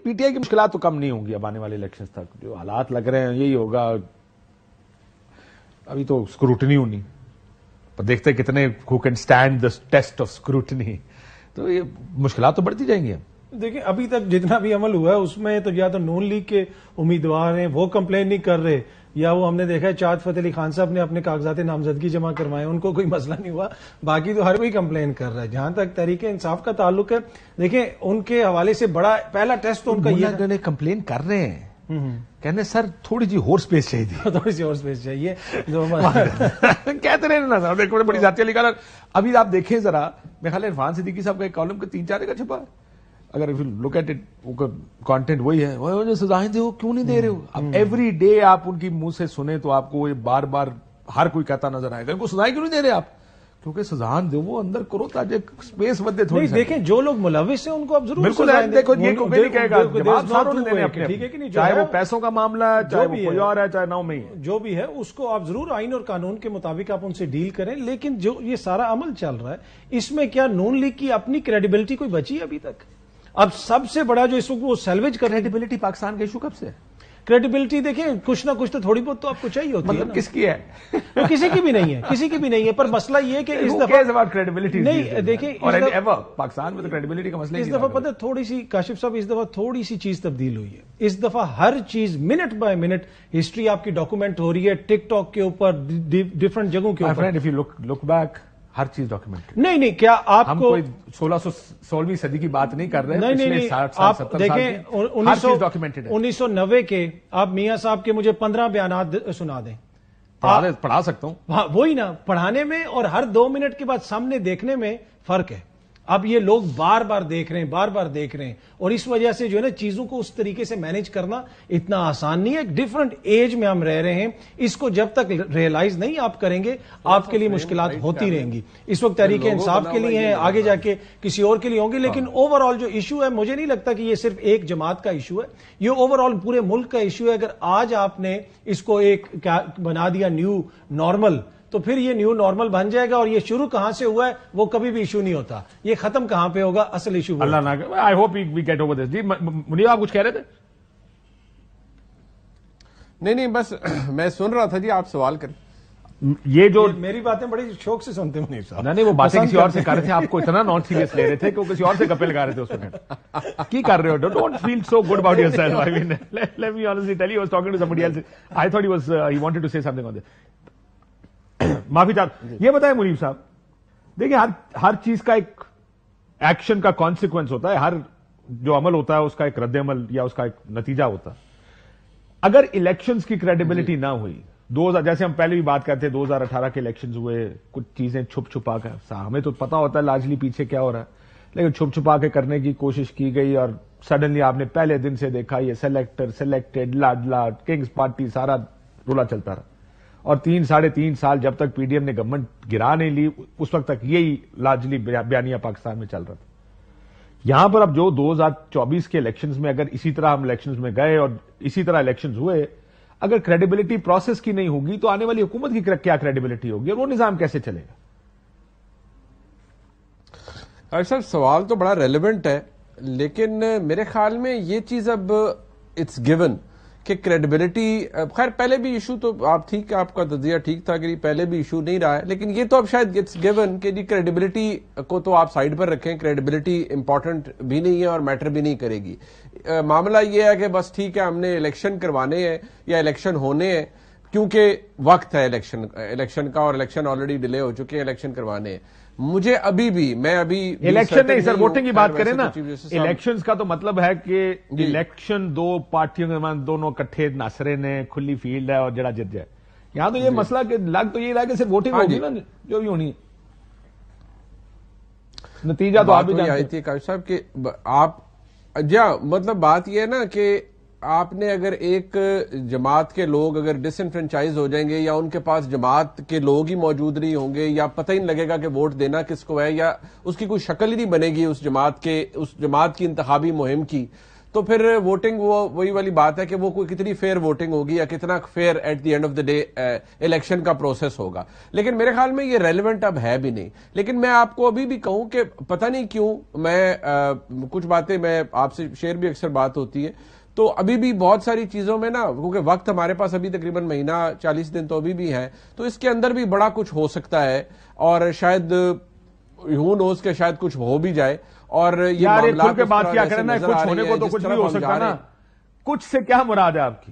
P T I کی مشکلات تو کم نہیں ہوں گی اب آنے والے الیکشن تک. جو حالات لگ رہے ہیں یہی ہوگا. ابھی تو اسکروٹنی ہونی, پر دیکھتے ہیں کتنے who can stand the test of scrutiny. تو یہ مشکلات تو بڑھتی جائیں گی. دیکھیں ابھی تک جتنا بھی عمل ہوا ہے اس میں تو یا تو نون لیگ کے امیدوار ہیں وہ کمپلین نہیں کر رہے, یا وہ ہم نے دیکھا ہے چاہت فتح علی خان صاحب نے اپنے کاغذات نامزدگی جمع کروائے, ان کو کوئی مسئلہ نہیں ہوا. باقی تو ہر کوئی کمپلین کر رہا ہے. جہاں تک تحریک انصاف کا تعلق ہے, دیکھیں ان کے حوالے سے بڑا پہلا ٹیسٹ تو ان کا یہ ہے, کمپلین کر رہے ہیں, کہنے سر تھوڑی جی اور سپیس چاہیے, تھوڑی سی اور سپیس چاہیے. کہتے رہے نا دیکھو بڑی ذاتی علی. ابھی آپ دیکھیں ذرا, میرے خیال ہے عرفان صدیقی صاحب کا ایک کالم کا 3-4 کا چھپا ہے. اگر لک ایٹ اٹ کانٹینٹ وہی ہے, وہ جو سزائیں دے ہو کیوں نہیں دے رہے ہو. اب ایوری ڈے آپ ان کی منہ سے سنیں تو آپ کو یہ بار بار ہر کوئی کہتا نظر آئے گا ان کو سزائیں کیوں نہیں دے رہے آپ, کیونکہ سزائیں دو وہ اندر کرو تاکہ اسپیس ودے تھوڑی. دیکھیں جو لوگ ملوث ہیں ان کو اب ضرور بالکل دیکھو یہ کوئی نہیں کہے گا, جواب ساروں نے دینے اپنے, ٹھیک ہے کہ نہیں, چاہے وہ پیسوں کا معاملہ ہے چاہے وہ کوئی اور ہے چاہے نو میں ہی ہے, جو بھی ہے اس کو آپ ضرور آئین اور قانون کے مطابق آپ ان سے ڈیل کریں. لیکن جو یہ سارا عمل چل رہا ہے اس میں کیا نون لیگ کی اپنی کریڈیبلٹی کوئی بچی ہے ابھی تک؟ اب سب سے بڑا جو اس وقت وہ سیلویج کر کریڈیبلٹی پاکستان کا ایشو کب سے ہے؟ کریڈیبلٹی دیکھیں کچھ نہ کچھ تو تھوڑی بہت تو آپ کو چاہیے ہوتی ہے. کس کی ہے؟ وہ کسی کی بھی نہیں ہے, کسی کی بھی نہیں ہے. پر مسئلہ یہ کہ اس دفعہ کریڈیبلٹی نہیں, دیکھیں پاکستان میں تو کریڈیبلٹی کا مسئلہ اس دفعہ پتہ تھوڑی سی کاشف صاحب اس دفعہ تھوڑی سی چیز تبدیل ہوئی ہے. اس دفعہ ہر چیز منٹ بائی منٹ ہسٹری آپ کی ڈاکومنٹ ہو رہی ہے, ٹک ٹاک کے اوپر, ڈفرنٹ جگہوں کے اوپر. if you look back ہر چیز ڈاکومنٹ. نہیں کیا آپ ہم کو کوئی 1616ویں صدی کی بات نہیں کر رہے, نہیں آپ دیکھیں 1990 کے آپ میاں صاحب کے مجھے 15 بیانات سنا دیں, پڑھا سکتا ہوں. وہی نا, پڑھانے میں اور ہر 2 منٹ کے بعد سامنے دیکھنے میں فرق ہے. اب یہ لوگ بار بار دیکھ رہے ہیں, اور اس وجہ سے جو ہے نا چیزوں کو اس طریقے سے مینج کرنا اتنا آسان نہیں ہے. ایک ڈیفرنٹ ایج میں ہم رہ رہے ہیں, اس کو جب تک ریئلائز نہیں آپ کریں گے آپ کے لیے مشکلات ہوتی رہیں گی. اس وقت تحریک انصاف کے لیے ہیں, آگے جا کے کسی اور کے لیے ہوں گے, لیکن اوور آل جو ایشو ہے مجھے نہیں لگتا کہ یہ صرف ایک جماعت کا ایشو ہے, یہ اوور آل پورے ملک کا ایشو ہے. اگر آج آپ نے اس کو ایک بنا دیا نیو نارمل, تو پھر یہ نیو نارمل بن جائے گا, اور یہ شروع کہاں سے ہوا ہے وہ کبھی بھی ایشو نہیں ہوتا, یہ ختم کہاں پہ ہوگا اصل ایشو. اللہ نہ کرے, I hope we get over this. جی منیر آپ کچھ کہہ رہے تھے؟ نہیں بس میں سن رہا تھا جی, آپ سوال کریں. یہ جو میری باتیں بڑی شوق سے سنتے ہیں منیر صاحب. نہیں وہ باتیں کسی اور سے کر رہے تھے, آپ کو اتنا نان سیریس لے رہے تھے کہ وہ کسی اور سے گپے لگا رہے تھے اس وقت. کی کر رہے ہو؟ Don't feel so good about yourself. I mean let me honestly tell you, was talking to somebody else. I thought he wanted to say some thing on دس. معافی چاہتا. یہ بتائیں منیب صاحب, دیکھیں ہر چیز کا ایک ایکشن کا کانسیکوینس ہوتا ہے, ہر جو عمل ہوتا ہے اس کا ایک رد عمل یا اس کا ایک نتیجہ ہوتا ہے. اگر الیکشنز کی کریڈیبلٹی نہ ہوئی, جیسے ہم پہلے بھی بات کرتے ہیں 2018 کے الیکشنز ہوئے, کچھ چیزیں چھپا کر, ہمیں تو پتا ہوتا ہے لارجلی پیچھے کیا ہو رہا ہے, لیکن چھپا کے کرنے کی کوشش کی گئی, اور سڈنلی آپ نے پہلے دن سے دیکھا یہ سلیکٹڈ لاڈلا کنگز پارٹی سارا رولا چلتا رہا. اور 3-3.5 سال جب تک پی ڈی ایم نے گورنمنٹ گرا نہیں لی, اس وقت تک یہی لارجلی بیانیہ پاکستان میں چل رہا تھا. یہاں پر اب جو 2024 کے الیکشنز میں اگر اسی طرح ہم الیکشنز میں گئے اور اسی طرح الیکشنز ہوئے, اگر کریڈیبلٹی پروسیس کی نہیں ہوگی تو آنے والی حکومت کی کیا کریڈیبلٹی ہوگی, اور وہ نظام کیسے چلے گا؟ سر سوال تو بڑا ریلیونٹ ہے, لیکن میرے خیال میں یہ چیز اب اٹس گیون کہ کریڈیبلٹی, خیر پہلے بھی ایشو تو آپ ٹھیک, آپ کا تجزیہ ٹھیک تھا کہ پہلے بھی ایشو نہیں رہا ہے, لیکن یہ تو اب شاید اٹس گیون کہ جی کریڈیبلٹی کو تو آپ سائڈ پر رکھیں, کریڈیبلٹی امپورٹنٹ بھی نہیں ہے اور میٹر بھی نہیں کرے گی. معاملہ یہ ہے کہ بس ٹھیک ہے ہم نے الیکشن کروانے ہیں یا الیکشن ہونے ہیں, کیونکہ وقت ہے الیکشن کا, اور الیکشن آلریڈی ڈیلے ہو چکے ہیں, الیکشن کروانے ہیں. مجھے میں ابھی الیکشن نہیں سر, ووٹنگ کی بات کریں نا, الیکشنز کا تو مطلب ہے کہ الیکشن دو پارٹیوں کے درمیان دونوں کٹھے ناصرے نے, کھلی فیلڈ ہے اور جڑا جت جائے. یہاں تو یہ مسئلہ کہ لگ تو یہ رہا کہ صرف ووٹنگ ہوگی نا, جو بھی ہونی نتیجہ تو آپ بھی آئی تھی کاشف صاحب کہ آپ مطلب بات یہ ہے نا کہ آپ نے اگر ایک جماعت کے لوگ اگر ڈس انفرینچائز ہو جائیں گے, یا ان کے پاس جماعت کے لوگ ہی موجود نہیں ہوں گے, یا پتہ ہی نہیں لگے گا کہ ووٹ دینا کس کو ہے, یا اس کی کوئی شکل ہی نہیں بنے گی اس جماعت کی انتخابی مہم کی, تو پھر ووٹنگ وہی والی بات ہے کہ وہ کوئی کتنی فیئر ووٹنگ ہوگی یا کتنا fair at the end of the day election کا پروسیس ہوگا. لیکن میرے خیال میں یہ ریلیونٹ اب ہے بھی نہیں. لیکن میں آپ کو ابھی بھی کہوں کہ پتہ نہیں کیوں میں کچھ باتیں میں آپ سے شیئر بھی اکثر بات ہوتی ہے تو ابھی بھی بہت ساری چیزوں میں نا کیونکہ وقت ہمارے پاس ابھی تقریباً مہینہ 40 دن تو ابھی بھی ہے تو اس کے اندر بھی بڑا کچھ ہو سکتا ہے اور شاید ہو نوز کہ شاید کچھ ہو بھی جائے. اور یہ یار معاملات کے بات کیا کرنا ہے, کچھ ہونے کو تو کچھ بھی ہو سکتا نا. کچھ سے کیا مراد ہے آپ کی؟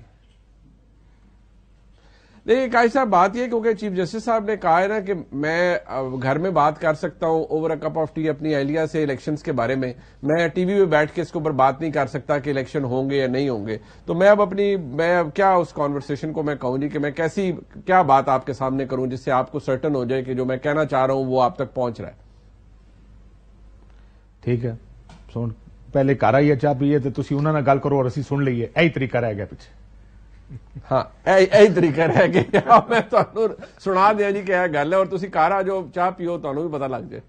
دیکھیے قاضی صاحب بات یہ کیونکہ چیف جسٹس صاحب نے کہا ہے نا کہ میں گھر میں بات کر سکتا ہوں over a cup of T اپنی اہلیہ سے الیکشنز کے بارے میں ٹی وی پہ بیٹھ کے اس کے اوپر بات نہیں کر سکتا کہ الیکشن ہوں گے یا نہیں ہوں گے. تو میں اب کیا اس کانورسیشن کو میں کہوں گی کہ میں کیا بات آپ کے سامنے کروں جس سے آپ کو سرٹن ہو جائے کہ جو میں کہنا چاہ رہا ہوں وہ آپ تک پہنچ رہا ہے. ٹھیک ہے پہلے کر آئیے چاہ پیے تو تھی انہوں نے گل کرو اور اسی سن لیے. یہی طریقہ رہ گیا پیچھے. ہاں یہی طریقہ رہ گیا میں تمہیں سنا دیا جی کہ گل ہے اور تھی کار آ جو چاہ پیو تمہیں بھی پتا لگ جائے.